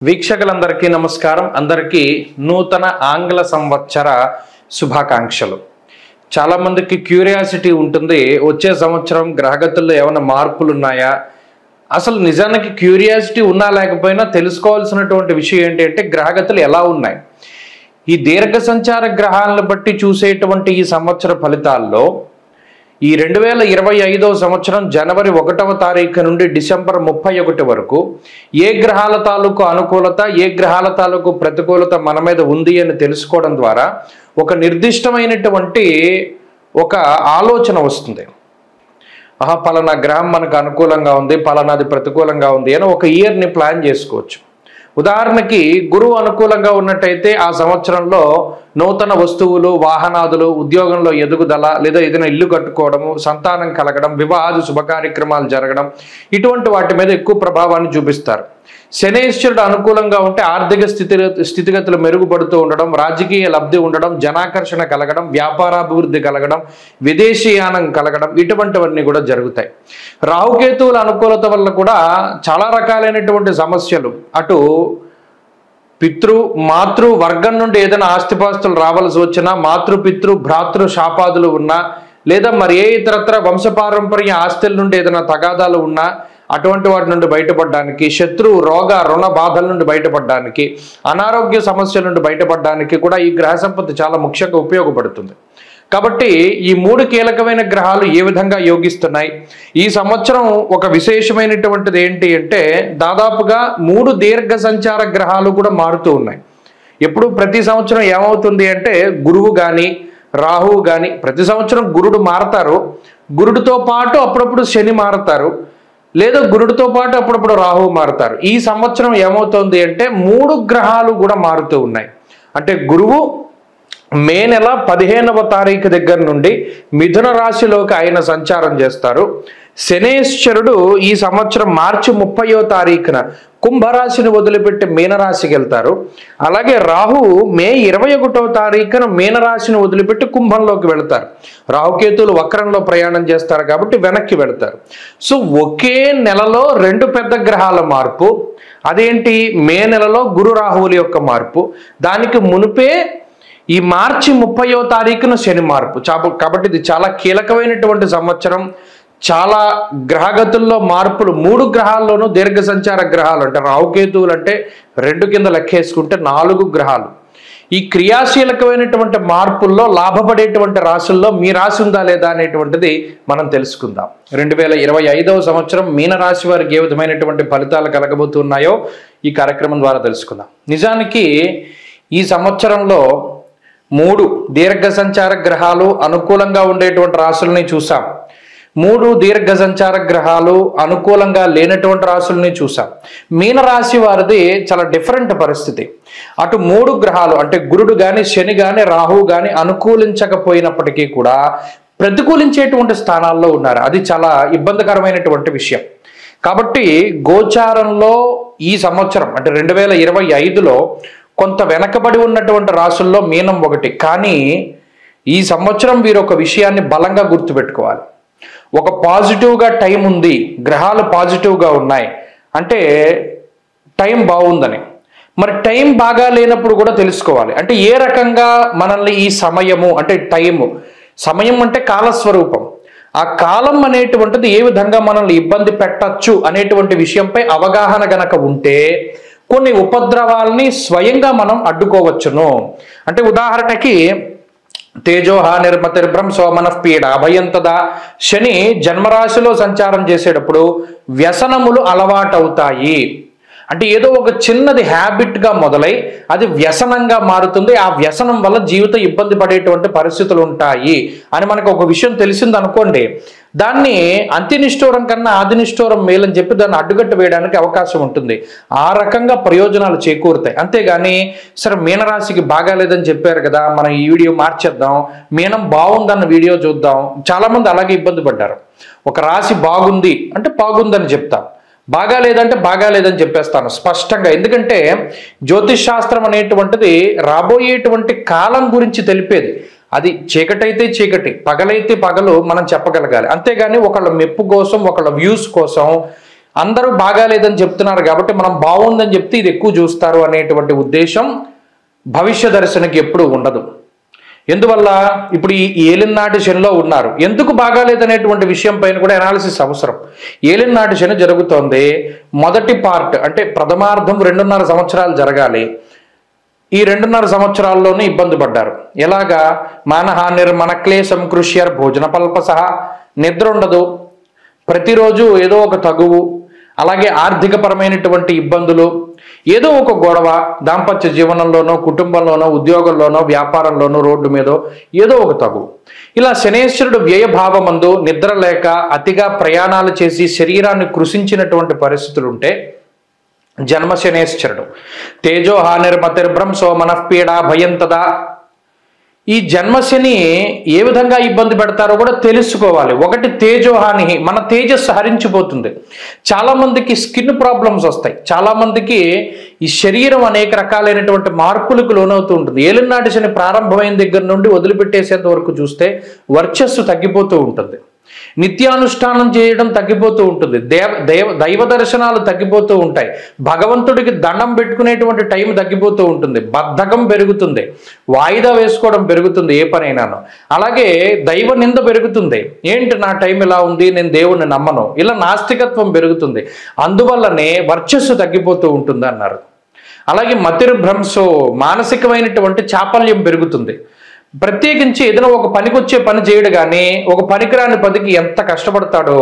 వీక్షకులందరికీ నమస్కారం. అందరికీ నూతన ఆంగ్ల సంవత్సర శుభాకాంక్షలు. చాలా మందికి క్యూరియాసిటీ ఉంటుంది, వచ్చే సంవత్సరం గ్రహగతుల్లో ఏమైనా మార్పులు ఉన్నాయా? అసలు నిజానికి క్యూరియాసిటీ ఉన్నా లేకపోయినా తెలుసుకోవాల్సినటువంటి విషయం ఏంటంటే గ్రహగతులు ఎలా ఉన్నాయి. ఈ దీర్ఘ సంచార గ్రహాలను బట్టి చూసేటువంటి ఈ సంవత్సర ఫలితాల్లో ఈ 2025వ సంవత్సరం జనవరి 1వ తారీఖు నుండి డిసెంబర్ 31 వరకు ఏ గ్రహాల తాలూకు అనుకూలత, ఏ గ్రహాల తాలూకు ప్రతికూలత మన మీద ఉంది అని తెలుసుకోవడం ద్వారా ఒక నిర్దిష్టమైనటువంటి ఒక ఆలోచన వస్తుంది. పలానా గ్రహం మనకు అనుకూలంగా ఉంది, పలానాది ప్రతికూలంగా ఉంది అని ఒక ఇయర్ని ప్లాన్ చేసుకోవచ్చు. ఉదాహరణకి గురువు అనుకూలంగా ఉన్నట్టయితే ఆ సంవత్సరంలో నూతన వస్తువులు, వాహనాదులు, ఉద్యోగంలో ఎదుగుదల, లేదా ఏదైనా ఇల్లు కట్టుకోవడము, సంతానం కలగడం, వివాహాది శుభకార్యక్రమాలు జరగడం, ఇటువంటి వాటి మీద ఎక్కువ ప్రభావాన్ని చూపిస్తారు. శనేశ్వరుడు అనుకూలంగా ఉంటే ఆర్థిక స్థితిగతులు మెరుగుపడుతూ ఉండడం, రాజకీయ లబ్ధి ఉండడం, జనాకర్షణ కలగడం, వ్యాపారాభివృద్ధి కలగడం, విదేశీయానం కలగడం, ఇటువంటివన్నీ కూడా జరుగుతాయి. రాహుకేతువుల అనుకూలత వల్ల కూడా చాలా రకాలైనటువంటి సమస్యలు, అటు మాతృ వర్గం నుండి ఏదైనా ఆస్తిపాస్తులు రావాల్సి వచ్చినా, మాతృపితృ భ్రాతృ శాపాదులు ఉన్నా, లేదా మరి ఏ ఇతరత్ర వంశపారంపర్య ఆస్తుల నుండి ఏదైనా తగాదాలు ఉన్నా అటువంటి వాటి నుండి బయటపడడానికి, శత్రు రోగ రుణ బాధల నుండి బయటపడడానికి, అనారోగ్య సమస్యల నుండి బయటపడడానికి కూడా ఈ గ్రహ సంపత్తి చాలా ముఖ్యంగా ఉపయోగపడుతుంది. కాబట్టి ఈ 3 కీలకమైన గ్రహాలు ఏ విధంగా యోగిస్తున్నాయి, ఈ సంవత్సరం ఒక విశేషమైనటువంటిది ఏంటి అంటే దాదాపుగా 3 దీర్ఘ సంచార గ్రహాలు కూడా మారుతూ ఉన్నాయి. ఎప్పుడు ప్రతి సంవత్సరం ఏమవుతుంది అంటే గురువు కానీ రాహువు కానీ, ప్రతి సంవత్సరం గురుడు మారతారు, గురుడితో పాటు అప్పుడప్పుడు శని మారతారు, లేదా గురుడితో పాటు అప్పుడప్పుడు రాహువు మారుతారు. ఈ సంవత్సరం ఏమవుతుంది అంటే 3 గ్రహాలు కూడా మారుతూ ఉన్నాయి. అంటే గురువు మే నెల 15వ తారీఖు దగ్గర నుండి మిథున రాశిలోకి ఆయన సంచారం చేస్తారు. శనేశ్వరుడు ఈ సంవత్సరం మార్చి 30వ తారీఖున కుంభరాశిని వదిలిపెట్టి మీనరాశికి వెళ్తారు. అలాగే రాహువు మే 21వ తారీఖున మీనరాశిని వదిలిపెట్టి కుంభంలోకి వెళ్తారు. రాహుకేతువులు వక్రంలో ప్రయాణం చేస్తారు కాబట్టి వెనక్కి వెళ్తారు. సో ఒకే నెలలో 2 పెద్ద గ్రహాల మార్పు. అదేంటి? మే నెలలో గురు రాహువుల యొక్క మార్పు, దానికి మునిపే ఈ మార్చి 30వ తారీఖున శని మార్పు. కాబట్టి ఇది చాలా కీలకమైనటువంటి సంవత్సరం. చాలా గ్రహగతుల్లో మార్పులు, 3 గ్రహాల్లోనూ దీర్ఘ సంచార గ్రహాలు, అంటే రాహుకేతువులు అంటే 2 కింద లెక్కేసుకుంటే 4 గ్రహాలు. ఈ క్రియాశీలకమైనటువంటి మార్పుల్లో లాభపడేటువంటి రాశుల్లో మీ రాశి ఉందా లేదా అనేటువంటిది మనం తెలుసుకుందాం. 2025వ సంవత్సరం మీనరాశి వారికి ఏ విధమైనటువంటి ఫలితాలు కలగబోతున్నాయో ఈ కార్యక్రమం ద్వారా తెలుసుకుందాం. నిజానికి ఈ సంవత్సరంలో 3 దీర్ఘ సంచార గ్రహాలు అనుకూలంగా ఉండేటువంటి రాశుల్ని చూసాం, 3 దీర్ఘ సంచార గ్రహాలు అనుకూలంగా లేనటువంటి రాశుల్ని చూసాం. మీనరాశి వారిది చాలా డిఫరెంట్ పరిస్థితి. అటు 3 గ్రహాలు అంటే గురుడు కానీ శని కానీ రాహువు కానీ అనుకూలించకపోయినప్పటికీ కూడా ప్రతికూలించేటువంటి స్థానాల్లో ఉన్నారు. అది చాలా ఇబ్బందికరమైనటువంటి విషయం. కాబట్టి గోచారంలో ఈ సంవత్సరం అంటే 2025లో కొంత వెనకబడి ఉన్నటువంటి రాశుల్లో మీనం ఒకటి. కానీ ఈ సంవత్సరం వీరు ఒక విషయాన్ని బలంగా గుర్తుపెట్టుకోవాలి. ఒక పాజిటివ్గా టైం ఉంది, గ్రహాలు పాజిటివ్గా ఉన్నాయి అంటే టైం బాగుందని. మరి టైం బాగా లేనప్పుడు కూడా తెలుసుకోవాలి. అంటే ఏ రకంగా మనల్ని ఈ సమయము అంటే సమయం అంటే కాలస్వరూపం, ఆ కాలం అనేటువంటిది ఏ విధంగా మనల్ని ఇబ్బంది పెట్టచ్చు అనేటువంటి విషయంపై అవగాహన గనక ఉంటే కొన్ని ఉపద్రవాల్ని స్వయంగా మనం అడ్డుకోవచ్చును. అంటే ఉదాహరణకి తేజోహ నిర్మతిర్భ్రం సోమనఃపీడ అభయంతదా, శని జన్మరాశిలో సంచారం చేసేటప్పుడు వ్యసనములు అలవాటవుతాయి. అంటే ఏదో ఒక చిన్నది హ్యాబిట్గా మొదలై అది వ్యసనంగా మారుతుంది. ఆ వ్యసనం వల్ల జీవితం ఇబ్బంది పడేటువంటి పరిస్థితులు ఉంటాయి అని మనకు ఒక విషయం తెలిసింది అనుకోండి, దాన్ని అంత్యనిష్ఠూరం కన్నా ఆదినిష్ఠూరం మేలని చెప్పి దాన్ని అడ్డుకట్టు వేయడానికి అవకాశం ఉంటుంది. ఆ రకంగా ప్రయోజనాలు చేకూరుతాయి. అంతేగాని సరే మీనరాశికి బాగాలేదని చెప్పారు కదా, మనం ఈ వీడియో మార్చేద్దాం, మీనం బాగుందన్న వీడియో చూద్దాం. చాలామంది అలాగే ఇబ్బంది పడ్డారు. ఒక రాశి బాగుంది అంటే బాగుందని చెప్తాం, బాగాలేదంటే బాగాలేదని చెప్పేస్తాను స్పష్టంగా. ఎందుకంటే జ్యోతిష్ శాస్త్రం అనేటువంటిది రాబోయేటువంటి కాలం గురించి తెలిపేది. అది చీకటైతే చీకటి, పగలైతే పగలు మనం చెప్పగలగాలి. అంతేగాని ఒకళ్ళ మెప్పు కోసం, ఒకళ్ళ వ్యూస్ కోసం అందరూ బాగాలేదని చెప్తున్నారు కాబట్టి మనం బాగుందని చెప్తే ఇది ఎక్కువ చూస్తారు అనేటువంటి ఉద్దేశం భవిష్య దర్శనకి ఎప్పుడూ ఉండదు. ఎందువల్ల ఇప్పుడు ఈ ఏలినాటి శనిలో ఉన్నారు, ఎందుకు బాగాలేదనేటువంటి విషయం పైన కూడా అనాలిసిస్ అవసరం. ఏలినాటి శని జరుగుతోంది, మొదటి పార్ట్ అంటే ప్రథమార్థం 2.5 సంవత్సరాలు జరగాలి. ఈ 2.5 సంవత్సరాల్లోనే ఇబ్బంది పడ్డారు. ఎలాగా? మానహానిర్ మనక్లేశం కృష్యర్ భోజన పల్పసహ, నిద్ర ఉండదు, ప్రతిరోజు ఏదో ఒక తగువు, అలాగే ఆర్థికపరమైనటువంటి ఇబ్బందులు, ఏదో ఒక గొడవ, దాంపత్య జీవనంలోనో కుటుంబంలోనో ఉద్యోగంలోనో వ్యాపారంలోనో రోడ్డు మీదో ఏదో ఒక తగువు. ఇలా శనేశ్వరుడు వ్యయభావమందు నిద్ర లేక అతిగా ప్రయాణాలు చేసి శరీరాన్ని కృషించినటువంటి పరిస్థితులు ఉంటే జన్మ శనేశ్వరుడు. తేజో హానిర్మతిర్భ్రంశో మనఃపీడా భయం తదా. ఈ జన్మశని ఏ విధంగా ఇబ్బంది పెడతారో కూడా తెలుసుకోవాలి. ఒకటి తేజోహాని, మన తేజస్సు హరించిపోతుంది. చాలామందికి స్కిన్ ప్రాబ్లమ్స్ వస్తాయి, చాలామందికి ఈ శరీరం అనేక రకాలైనటువంటి మార్పులకు లోనవుతూ ఉంటుంది. ఏలినాటి శని ప్రారంభమైన దగ్గర నుండి వదిలిపెట్టేసేంత వరకు చూస్తే వర్చస్సు తగ్గిపోతూ ఉంటుంది, నిత్యానుష్ఠానం చేయడం తగ్గిపోతూ ఉంటుంది, దైవ దర్శనాలు తగ్గిపోతూ ఉంటాయి, భగవంతుడికి దండం పెట్టుకునేటువంటి టైం తగ్గిపోతూ ఉంటుంది, బద్ధకం పెరుగుతుంది, వాయిదా వేసుకోవడం పెరుగుతుంది ఏ పనైనాను. అలాగే దైవ నింద పెరుగుతుంది, ఏంటి నా టైం ఇలా ఉంది, నేను దేవుణ్ణి నమ్మను, ఇలా నాస్తికత్వం పెరుగుతుంది. అందువల్లనే వర్చస్సు తగ్గిపోతూ ఉంటుంది అన్నారు. అలాగే మతిర్భ్రంశో, మానసికమైనటువంటి చాపల్యం పెరుగుతుంది. ప్రత్యేకించి ఏదైనా ఒక పనికొచ్చే పని చేయడు కానీ ఒక పనికిరాని పనికి ఎంత కష్టపడతాడో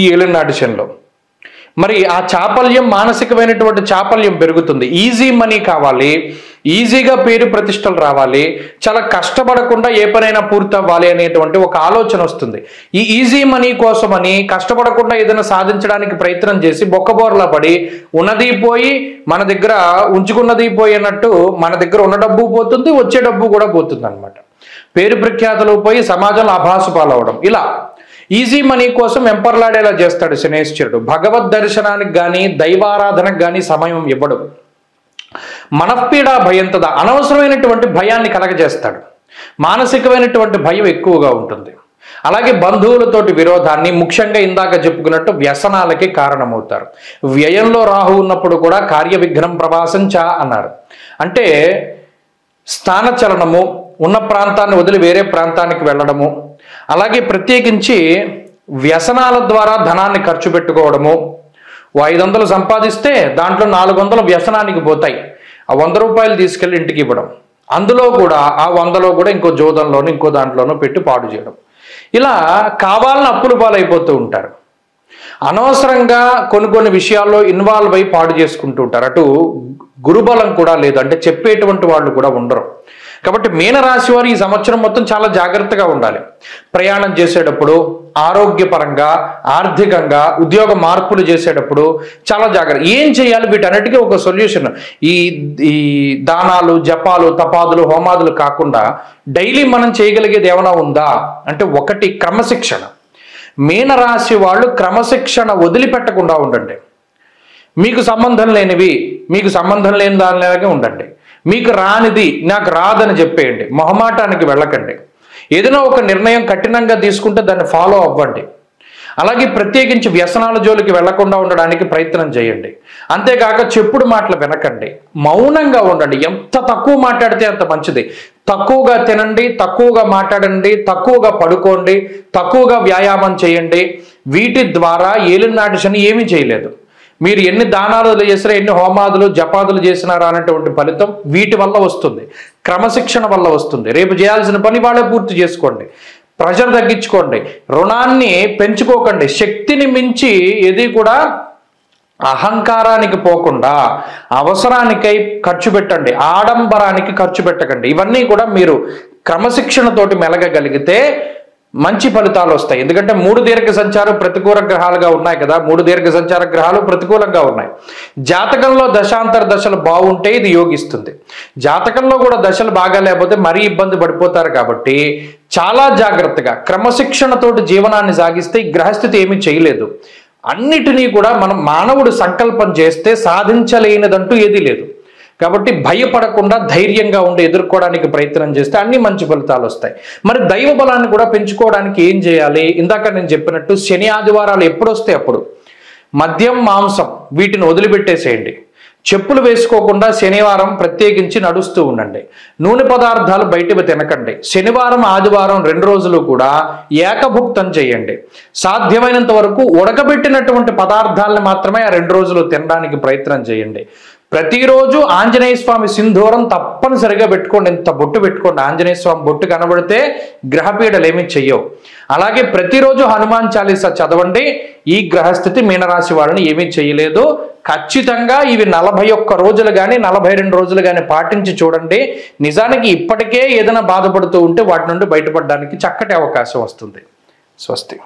ఈ ఏలినాటి శనిలో. మరి ఆ చాపల్యం, మానసికమైనటువంటి చాపల్యం పెరుగుతుంది. ఈజీ మనీ కావాలి, ఈజీగా పేరు ప్రతిష్టలు రావాలి, చాలా కష్టపడకుండా ఏ పనైనా పూర్తి అవ్వాలి అనేటువంటి ఒక ఆలోచన వస్తుంది. ఈ ఈజీ మనీ కోసమని కష్టపడకుండా ఏదైనా సాధించడానికి ప్రయత్నం చేసి బొక్కబోర్లా పడి ఉన్నది పోయి మన దగ్గర ఉంచుకున్నది పోయి అన్నట్టు మన దగ్గర ఉన్న డబ్బు పోతుంది, వచ్చే డబ్బు కూడా పోతుంది అనమాట. పేరు ప్రఖ్యాతలు పోయి సమాజంలో అభాసు పాలవడం, ఇలా ఈజీ మనీ కోసం ఎంపర్లాడేలా చేస్తాడు శనేశ్వరుడు. భగవద్ దర్శనానికి కానీ దైవారాధనకు కానీ సమయం ఇవ్వడు. మనఃపీడా భయంతద, అనవసరమైనటువంటి భయాన్ని కలగజేస్తాడు. మానసికమైనటువంటి భయం ఎక్కువగా ఉంటుంది. అలాగే బంధువులతోటి విరోధాన్ని, ముఖ్యంగా ఇందాక చెప్పుకున్నట్టు వ్యసనాలకి కారణమవుతారు. వ్యయంలో రాహు ఉన్నప్పుడు కూడా కార్య విఘ్నం ప్రవాసం చ అన్నారు. అంటే స్థానచలనము, ఉన్న ప్రాంతాన్ని వదిలి వేరే ప్రాంతానికి వెళ్ళడము, అలాగే ప్రత్యేకించి వ్యసనాల ద్వారా ధనాన్ని ఖర్చు పెట్టుకోవడము. 500 సంపాదిస్తే దాంట్లో 400 వ్యసనానికి పోతాయి. ఆ 100 రూపాయలు తీసుకెళ్ళి ఇంటికి ఇవ్వడం, అందులో కూడా ఆ 100లో కూడా ఇంకో జోదంలోనూ ఇంకో దాంట్లోనూ పెట్టి పాడు చేయడం, ఇలా కావాలని అప్పులు పాలైపోతూ ఉంటారు. అనవసరంగా కొన్ని విషయాల్లో ఇన్వాల్వ్ అయి పాడు చేసుకుంటూ ఉంటారు. అటు గురుబలం కూడా లేదు, అంటే చెప్పేటువంటి వాళ్ళు కూడా ఉండరు. కాబట్టి మీనరాశి వారు ఈ సంవత్సరం మొత్తం చాలా జాగ్రత్తగా ఉండాలి. ప్రయాణం చేసేటప్పుడు, ఆరోగ్యపరంగా, ఆర్థికంగా, ఉద్యోగ మార్పులు చేసేటప్పుడు చాలా జాగ్రత్త. ఏం చేయాలి? వీటన్నిటికీ ఒక సొల్యూషన్. ఈ దానాలు, జపాలు, తపాదులు, హోమాదులు కాకుండా డైలీ మనం చేయగలిగేది ఏమైనా ఉందా అంటే ఒకటి క్రమశిక్షణ. మీనరాశి వాళ్ళు క్రమశిక్షణ వదిలిపెట్టకుండా ఉండండి. మీకు సంబంధం లేనివి మీకు సంబంధం లేని దానిలాగే ఉండండి. మీకు రానిది నాకు రాదని చెప్పేయండి. మొహమాటానికి వెళ్ళకండి. ఏదైనా ఒక నిర్ణయం కఠినంగా తీసుకుంటే దాన్ని ఫాలో అవ్వండి. అలాగే ప్రత్యేకించి వ్యసనాల జోలికి వెళ్లకుండా ఉండడానికి ప్రయత్నం చేయండి. అంతేకాక చెప్పుడు మాటలు వినకండి, మౌనంగా ఉండండి. ఎంత తక్కువ మాట్లాడితే అంత మంచిది. తక్కువగా తినండి, తక్కువగా మాట్లాడండి, తక్కువగా పడుకోండి, తక్కువగా వ్యాయామం చేయండి. వీటి ద్వారా ఏలినాటి శని ఏమీ చేయలేదు. మీరు ఎన్ని దానాలు చేసినా, ఎన్ని హోమాదులు జపాదులు చేసినారా అనేటువంటి ఫలితం వీటి వల్ల వస్తుంది, క్రమశిక్షణ వల్ల వస్తుంది. రేపు చేయాల్సిన పని వాళ్ళే పూర్తి చేసుకోండి. ప్రెషర్ తగ్గించుకోండి, రుణాన్ని పెంచుకోకండి. శక్తిని మించి ఏది కూడా అహంకారానికి పోకుండా అవసరానికై ఖర్చు పెట్టండి, ఆడంబరానికి ఖర్చు పెట్టకండి. ఇవన్నీ కూడా మీరు క్రమశిక్షణతోటి మెలగగలిగితే మంచి ఫలితాలు వస్తాయి. ఎందుకంటే 3 దీర్ఘ సంచారం ప్రతికూల గ్రహాలుగా ఉన్నాయి కదా, 3 దీర్ఘ సంచార గ్రహాలు ప్రతికూలంగా ఉన్నాయి. జాతకంలో దశాంతర దశలు బాగుంటే ఇది యోగిస్తుంది. జాతకంలో కూడా దశలు బాగా లేకపోతే మరీ ఇబ్బంది పడిపోతారు. కాబట్టి చాలా జాగ్రత్తగా క్రమశిక్షణతోటి జీవనాన్ని సాగిస్తే ఈ గ్రహస్థితి ఏమీ చేయలేదు. అన్నిటినీ కూడా మానవుడు సంకల్పం చేస్తే సాధించలేనిదంటూ ఏదీ లేదు. కాబట్టి భయపడకుండా ధైర్యంగా ఉండి ఎదుర్కోవడానికి ప్రయత్నం చేస్తే అన్ని మంచి ఫలితాలు వస్తాయి. మరి దైవ బలాన్ని కూడా పెంచుకోవడానికి ఏం చేయాలి? ఇందాక నేను చెప్పినట్టు శని ఆదివారాలు ఎప్పుడు వస్తే అప్పుడు మద్యం, మాంసం వీటిని వదిలిపెట్టేసేయండి. చెప్పులు వేసుకోకుండా శనివారం ప్రత్యేకించి నడుస్తూ ఉండండి. నూనె పదార్థాలు బయటవి తినకండి. శనివారం, ఆదివారం 2 రోజులు కూడా ఏకభుక్తం చేయండి. సాధ్యమైనంత వరకు ఉడకబెట్టినటువంటి పదార్థాలను మాత్రమే ఆ 2 రోజులు తినడానికి ప్రయత్నం చేయండి. ప్రతిరోజు ఆంజనేయ స్వామి సింధూరం తప్పనిసరిగా పెట్టుకోండి. ఇంత బొట్టు పెట్టుకోండి. ఆంజనేయ స్వామి బొట్టు కనబడితే గ్రహపీడలు ఏమీ చెయ్యవు. అలాగే ప్రతిరోజు హనుమాన్ చాలీసా చదవండి. ఈ గ్రహస్థితి మీనరాశి వాళ్ళని ఏమీ చేయలేదు. ఖచ్చితంగా ఇవి 41 రోజులు కానీ 42 రోజులు కానీ పాటించి చూడండి. నిజానికి ఇప్పటికే ఏదైనా బాధపడుతూ ఉంటే వాటి నుండి బయటపడడానికి చక్కటి అవకాశం వస్తుంది. స్వస్తి.